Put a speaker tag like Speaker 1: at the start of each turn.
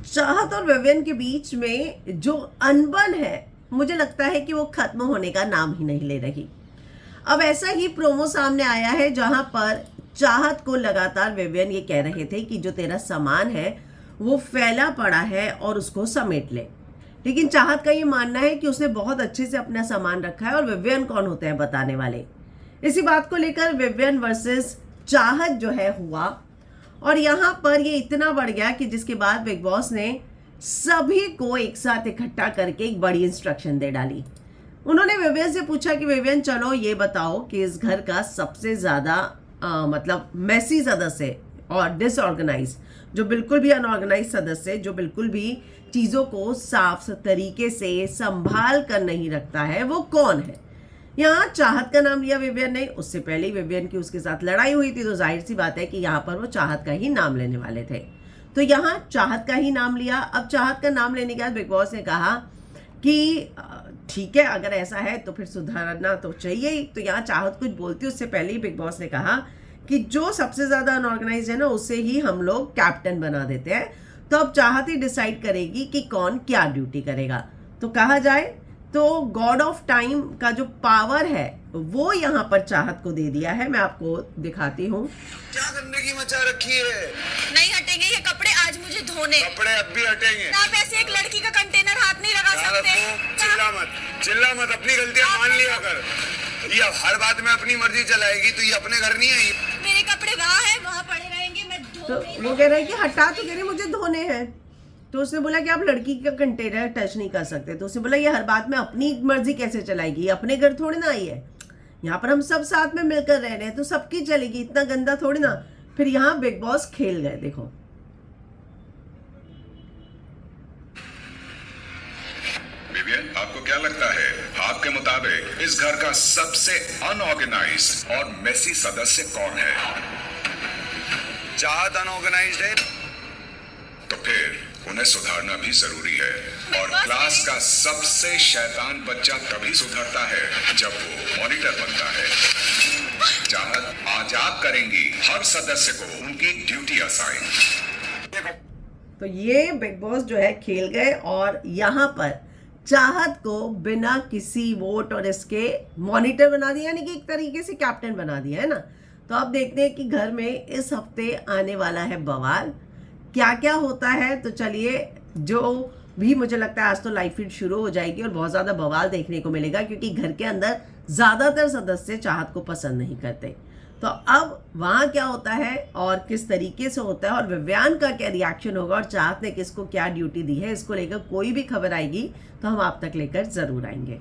Speaker 1: चाहत और विवियन के बीच में जो अनबन है, मुझे लगता है कि वो खत्म होने का नाम ही नहीं ले रही। अब ऐसा ही प्रोमो सामने आया है जहां पर चाहत को लगातार विवियन ये कह रहे थे कि जो तेरा सामान है वो फैला पड़ा है और उसको समेट ले। लेकिन चाहत का ये मानना है कि उसने बहुत अच्छे से अपना सामान रखा है और विवियन कौन होते हैं बताने वाले। इसी बात को लेकर विवियन वर्सेस चाहत जो है हुआ और यहाँ पर ये इतना बढ़ गया कि जिसके बाद बिग बॉस ने सभी को एक साथ इकट्ठा करके एक बड़ी इंस्ट्रक्शन दे डाली। उन्होंने विवियन से पूछा कि विवियन चलो ये बताओ कि इस घर का सबसे ज़्यादा मतलब मेसी सदस्य और डिसऑर्गेनाइज, जो बिल्कुल भी अनऑर्गेनाइज सदस्य, जो बिल्कुल भी चीज़ों को साफ तरीके से संभाल कर नहीं रखता है, वो कौन है। यहाँ चाहत का नाम लिया विवियन ने। उससे पहले ही विवियन की उसके साथ लड़ाई हुई थी, तो जाहिर सी बात है कि यहाँ पर वो चाहत का ही नाम लेने वाले थे। तो यहाँ चाहत का ही नाम लिया। अब चाहत का नाम लेने के बाद बिग बॉस ने कहा कि ठीक है, अगर ऐसा है तो फिर सुधारना तो चाहिए ही। तो यहाँ चाहत कुछ बोलती, उससे पहले ही बिग बॉस ने कहा कि जो सबसे ज़्यादा अनऑर्गेनाइज है ना, उससे ही हम लोग कैप्टन बना देते हैं। तो अब चाहत ही डिसाइड करेगी कि कौन क्या ड्यूटी करेगा। तो कहा जाए तो गॉड ऑफ टाइम का जो पावर है वो यहाँ पर चाहत को दे दिया है। मैं आपको दिखाती हूँ।
Speaker 2: क्या गंदगी मचा रखी है।
Speaker 3: नहीं हटेंगे ये कपड़े, आज मुझे धोने।
Speaker 2: कपड़े अब भी हटेंगे।
Speaker 3: आप ऐसे एक लड़की का कंटेनर हाथ नहीं लगा सकते।
Speaker 2: चिल्ला मत, अपनी गलतियां मान लिया कर। ये हर बात में अपनी मर्जी चलाएगी तो ये अपने घर नहीं आई।
Speaker 3: मेरे कपड़े वहाँ है, वहाँ पड़े रहेंगे, मैं
Speaker 1: तो वो कह रहा है कि हटा, तो कह रही मुझे धोने हैं। तो उसने बोला कि आप लड़की का कंटेनर टच नहीं कर सकते। तो उसने बोला ये हर बात में अपनी मर्जी कैसे चलाएगी, अपने घर थोड़ी ना आई है, यहाँ पर हम सब साथ में मिलकर रह रहे हैं तो सबकी चलेगी, इतना गंदा थोड़ी ना। फिर यहाँ बिग बॉस खेल गए। देखो
Speaker 4: विवियन, आपको क्या लगता है, आपके मुताबिक इस घर का सबसे अनऑर्गेनाइज और मेसी सदस्य कौन है?
Speaker 2: चाहत अनऑर्गेनाइज्ड है
Speaker 4: तो फिर उन्हें सुधारना भी जरूरी है। और क्लास का सबसे शैतान बच्चा तभी सुधरता है जब वो मॉनिटर बनता है। चाहत, आज आप करेंगी हर सदस्य को उनकी ड्यूटी असाइन।
Speaker 1: तो ये बिग बॉस जो है खेल गए और यहाँ पर चाहत को बिना किसी वोट और इसके मॉनिटर बना दिया, यानी कि एक तरीके से कैप्टन बना दिया है ना। तो अब देखते हैं कि घर में इस हफ्ते आने वाला है बवाल, क्या क्या होता है। तो चलिए, जो भी मुझे लगता है आज तो लाइव फीड शुरू हो जाएगी और बहुत ज़्यादा बवाल देखने को मिलेगा, क्योंकि घर के अंदर ज़्यादातर सदस्य चाहत को पसंद नहीं करते। तो अब वहाँ क्या होता है और किस तरीके से होता है और विवियन का क्या रिएक्शन होगा और चाहत ने किसको क्या ड्यूटी दी है, इसको लेकर कोई भी खबर आएगी तो हम आप तक लेकर ज़रूर आएंगे।